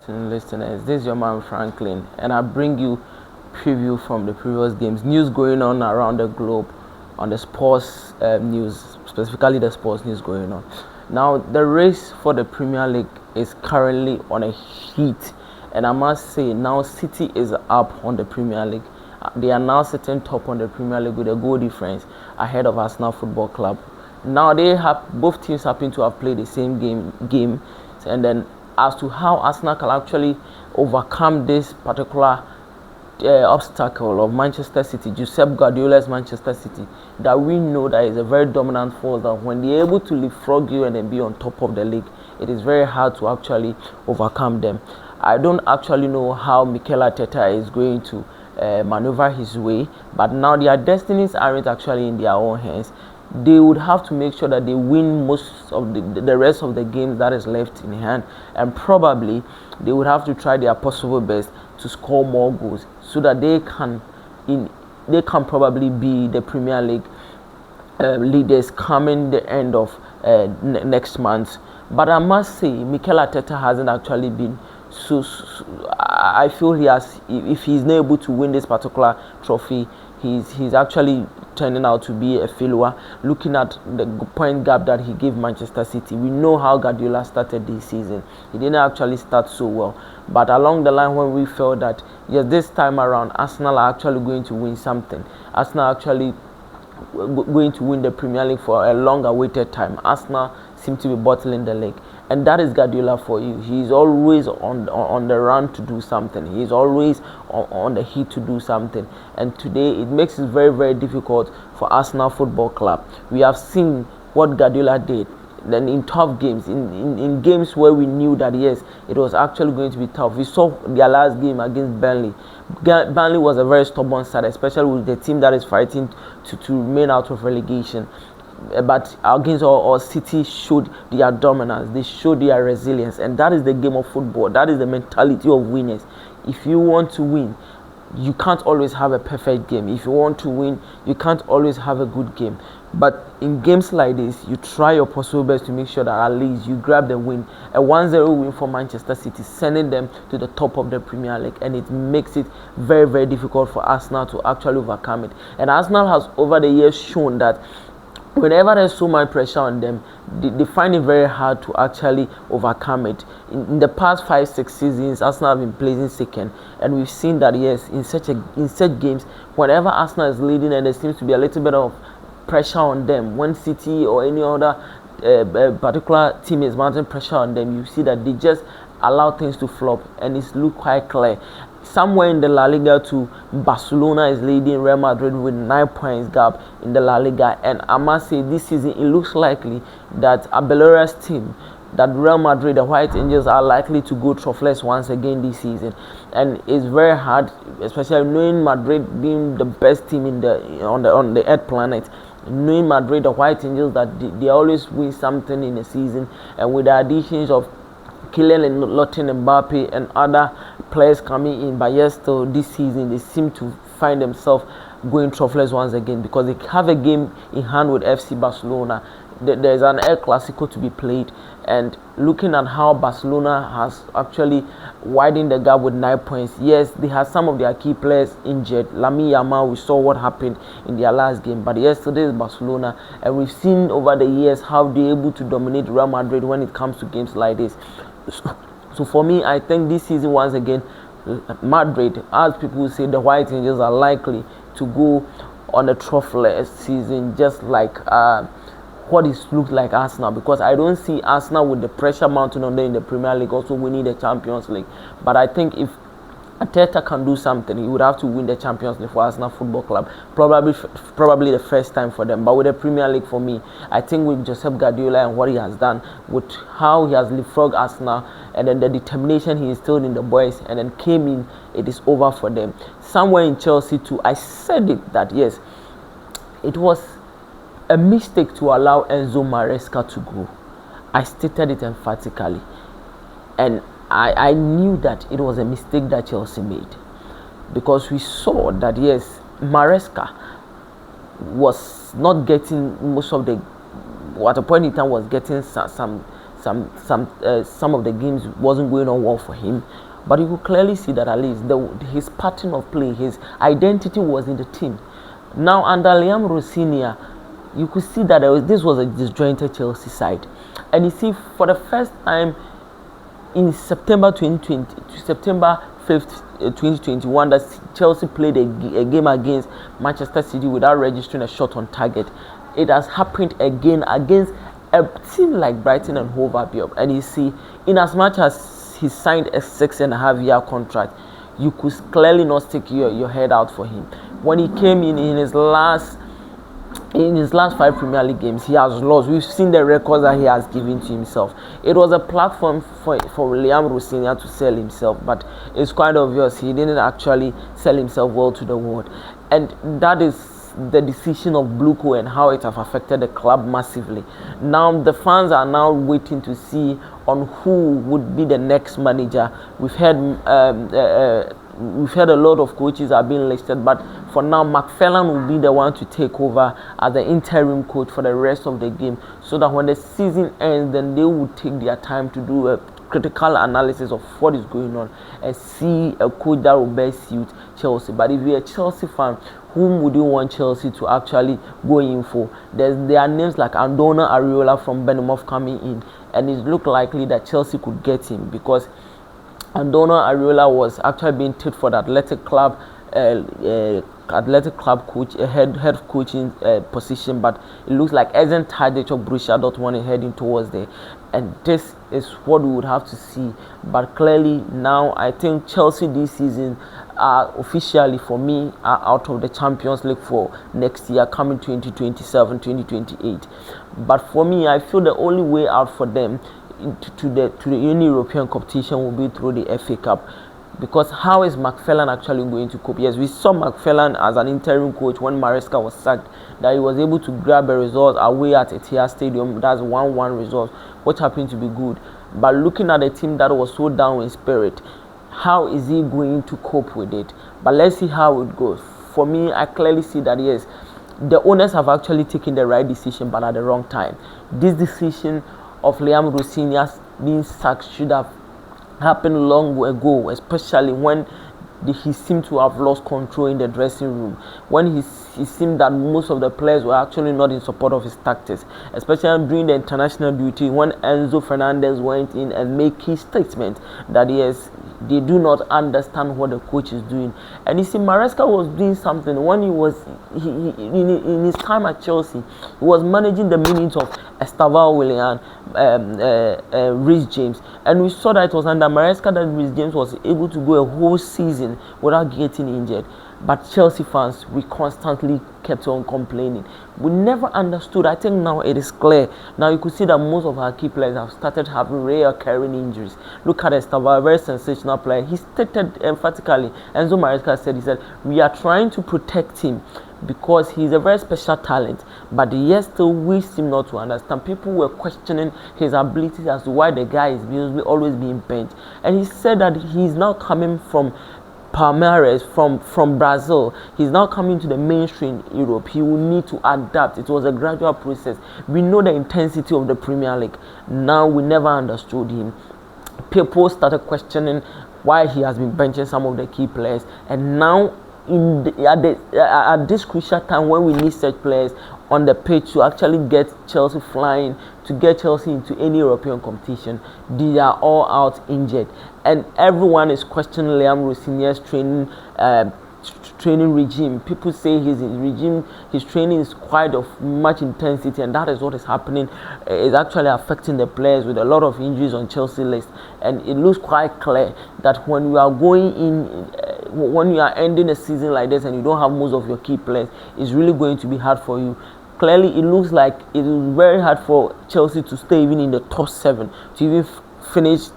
Listeners, this is your man Franklin, and I bring you preview from the previous games, news going on around the globe on the sports news, specifically the sports news going on. Now, the race for the Premier League is currently on a heat, and I must say now City is up on the Premier League. They are now sitting top on the Premier League with a goal difference ahead of Arsenal Football Club. Now both teams happen to have played the same game, and then as to how Arsenal can actually overcome this particular obstacle of Manchester City, Josep Guardiola's Manchester City, that we know that is a very dominant force, that when they're able to leapfrog you and then be on top of the league, it is very hard to actually overcome them. I don't actually know how Mikel Arteta is going to maneuver his way, but now their destinies aren't actually in their own hands. They would have to make sure that they win most of the rest of the games that is left in hand, and probably they would have to try their possible best to score more goals so that they can probably be the Premier League leaders coming the end of next month. But I must say, Mikel Arteta hasn't actually been so I feel if he's not able to win this particular trophy, he's actually turning out to be a failure. Looking at the point gap that he gave Manchester City, we know how Guardiola started this season. He didn't actually start so well, but along the line when we felt that yes, this time around Arsenal are actually going to win something, Arsenal actually going to win the Premier League for a long awaited time, Arsenal seem to be bottling the league. And that is Guardiola for you. He's always on the run to do something. He's always on the heat to do something. And today it makes it very, very difficult for Arsenal Football Club. We have seen what Guardiola did. Then in tough games, in games where we knew that yes, it was actually going to be tough. We saw their last game against Burnley. Burnley was a very stubborn side, especially with the team that is fighting to remain out of relegation. But against our City showed their dominance, they showed their resilience, and that is the game of football. That is the mentality of winners. If you want to win, you can't always have a perfect game. If you want to win, you can't always have a good game. But in games like this, you try your possible best to make sure that at least you grab the win. A 1-0 win for Manchester City, sending them to the top of the Premier League, and it makes it very, very difficult for Arsenal to actually overcome it. And Arsenal has over the years shown that whenever there's so much pressure on them, they find it very hard to actually overcome it. In the past 5-6 seasons, Arsenal have been placing second, and we've seen that yes, in such games, whenever Arsenal is leading and there seems to be a little bit of pressure on them, when City or any other particular team is mounting pressure on them, you see that they just allow things to flop, and it's look quite clear. Somewhere in the La Liga too, Barcelona is leading Real Madrid with 9 points gap in the La Liga, and I must say this season it looks likely that Abelera's team, that Real Madrid, the White Angels, are likely to go trophyless once again this season. And it's very hard, especially knowing Madrid being the best team on the Earth planet, knowing Madrid, the White Angels, that they always win something in a season, and with the additions of Kylian Mbappe and other players coming in, but yes, still this season they seem to find themselves going trophyless once again, because they have a game in hand with FC Barcelona. There's an El Clasico to be played, and looking at how Barcelona has actually widened the gap with 9 points, yes, they have some of their key players injured. Lamine Yamal, we saw what happened in their last game, but yes, today is Barcelona, and we've seen over the years how they're able to dominate Real Madrid when it comes to games like this. So for me, I think this season once again, Madrid, as people say, the White Angels are likely to go on a trophyless season, just like what it looks like Arsenal, because I don't see Arsenal with the pressure mounting on them in the Premier League also winning the Champions League. But I think if Arteta can do something, he would have to win the Champions League for Arsenal Football Club, probably the first time for them. But with the Premier League, for me, I think with Josep Guardiola and what he has done, with how he has leapfrogged Arsenal, and then the determination he instilled in the boys, and then came in, it is over for them. Somewhere in Chelsea too, I said it that yes, it was a mistake to allow Enzo Maresca to go. I stated it emphatically, and I knew that it was a mistake that Chelsea made, because we saw that yes, Maresca was not getting most of the, at a point in time was getting some some of the games wasn't going on well for him. But you could clearly see that at least his pattern of play, his identity was in the team. Now under Liam Rosenior, you could see that this was a disjointed Chelsea side. And you see, for the first time in September 2020, September 5th, 2021, that Chelsea played a game against Manchester City without registering a shot on target. It has happened again against a team like Brighton and Hove Albion. And you see, in as much as he signed a 6.5-year contract, you could clearly not stick your head out for him. When he came in his last 5 Premier League games, he has lost. We've seen the records that he has given to himself. It was a platform for Liam Rosenior to sell himself, but it's quite obvious he didn't actually sell himself well to the world. And that is the decision of Bluco and how it has affected the club massively. Now the fans are now waiting to see on who would be the next manager. We've heard a lot of coaches are being listed, but for now McFarlane will be the one to take over as the interim coach for the rest of the game, so that when the season ends, then they will take their time to do a critical analysis of what is going on and see a coach that will best suit Chelsea. But if you're a Chelsea fan, whom would you want Chelsea to actually go in for? There are names like Andona Areola from Bournemouth coming in, and it looked likely that Chelsea could get him because Andona Areola was actually being tipped for the Athletic Club coach, head coaching position, but it looks like Ezen Tadic of Borussia Dortmund is heading towards there, and this is what we would have to see. But clearly now I think Chelsea this season are officially, for me, are out of the Champions League for next year, coming 2027, 2028. But for me, I feel the only way out for them to the any European competition will be through the FA Cup. Because how is McFarlane actually going to cope? Yes, we saw McFarlane as an interim coach when Maresca was sacked, that he was able to grab a result away at Etihad Stadium. That's 1-1 result, which happened to be good. But looking at a team that was so down in spirit, how is he going to cope with it? But let's see how it goes. For me, I clearly see that yes, the owners have actually taken the right decision, but at the wrong time. This decision of Liam Rosenior being sacked should have happened long ago, especially when he seemed to have lost control in the dressing room, when he seemed that most of the players were actually not in support of his tactics, especially during the international duty, when Enzo Fernandez went in and made key statements that yes, they do not understand what the coach is doing. And you see, Maresca was doing something when in his time at Chelsea. He was managing the minutes of Estevao Willian, Reece James, and we saw that it was under Maresca that Reece James was able to go a whole season without getting injured. But Chelsea fans, we constantly kept on complaining. We never understood. I think now it is clear. Now you could see that most of our key players have started having recurring injuries. Look at Estevao, a very sensational player. He stated emphatically, Enzo Maresca said, he said, we are trying to protect him because he's a very special talent, but yes, still we seem not to understand. People were questioning his abilities as to why the guy is always being benched. And he said that he's now coming from Palmeiras, from Brazil. He's now coming to the mainstream Europe. He will need to adapt. It was a gradual process. We know the intensity of the Premier League. Now we never understood him. People started questioning why he has been benching some of the key players, and now at this crucial time when we need such players on the pitch to actually get Chelsea flying, to get Chelsea into any European competition, they are all out injured, and everyone is questioning Liam Rosenior's training regime. People say his training is quite of much intensity, and that is what is happening. It's actually affecting the players with a lot of injuries on Chelsea list, and it looks quite clear that when you are going in, when you are ending a season like this and you don't have most of your key players, it's really going to be hard for you. Clearly, it looks like it is very hard for Chelsea to stay even in the top 7, to even finish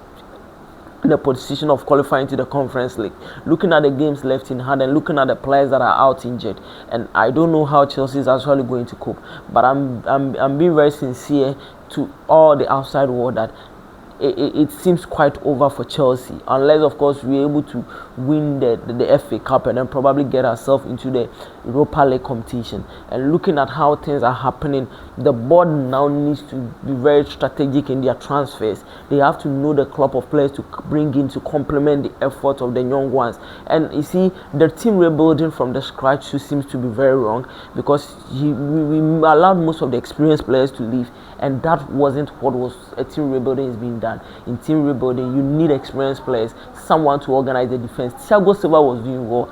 in the position of qualifying to the Conference League. Looking at the games left in hand and looking at the players that are out injured, and I don't know how Chelsea is actually going to cope. But I'm being very sincere to all the outside world that it seems quite over for Chelsea, unless of course we're able to win the FA Cup and then probably get ourselves into the Europa League competition. And looking at how things are happening, the board now needs to be very strategic in their transfers. They have to know the club of players to bring in to complement the effort of the young ones. And you see, the team rebuilding from the scratch seems to be very wrong, because we allowed most of the experienced players to leave, and that wasn't what was a team rebuilding is being done. In team rebuilding, you need experienced players, someone to organize the defense. Thiago Silva was doing well.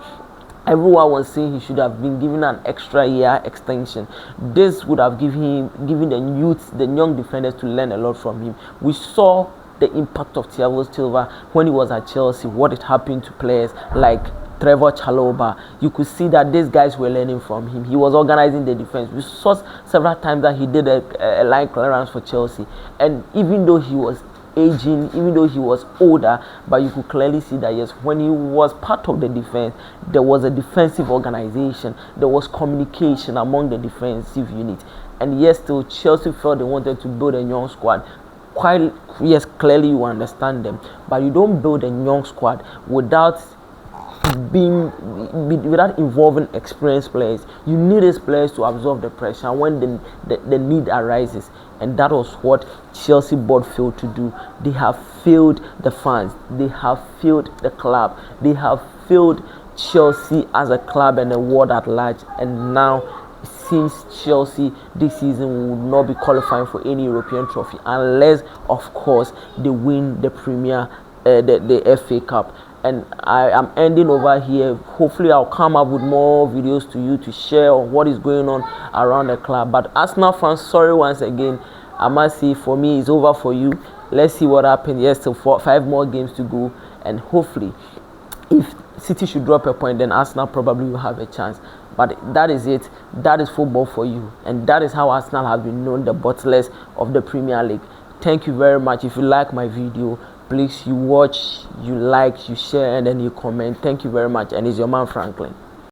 Everyone was saying he should have been given an extra year extension. This would have given the young defenders to learn a lot from him. We saw the impact of Thiago Silva when he was at Chelsea, what it happened to players like Trevor Chalobah. You could see that these guys were learning from him. He was organizing the defense. We saw several times that he did a line clearance for Chelsea, and even though he was aging, even though he was older, but you could clearly see that yes, when he was part of the defense, there was a defensive organization, there was communication among the defensive unit. And yes, still Chelsea felt they wanted to build a young squad. Quite yes, clearly you understand them, but you don't build a young squad without involving experienced players. You need these players to absorb the pressure when the need arises, and that was what Chelsea board failed to do. They have failed the fans, they have failed the club, they have failed Chelsea as a club and the world at large. And now it seems Chelsea this season will not be qualifying for any European trophy unless of course they win the the FA Cup. And I am ending over here. Hopefully I'll come up with more videos to you to share on what is going on around the club. But Arsenal fans, sorry once again. I must say, for me it's over for you. Let's see what happens. Yes, still 5 more games to go, and hopefully if City should drop a point, then Arsenal probably will have a chance. But that is it. That is football for you, and that is how Arsenal have been known, the bottlers of the Premier League. Thank you very much. If you like my video, please you watch, you like, you share, and then you comment. Thank you very much. And it's your man Franklin.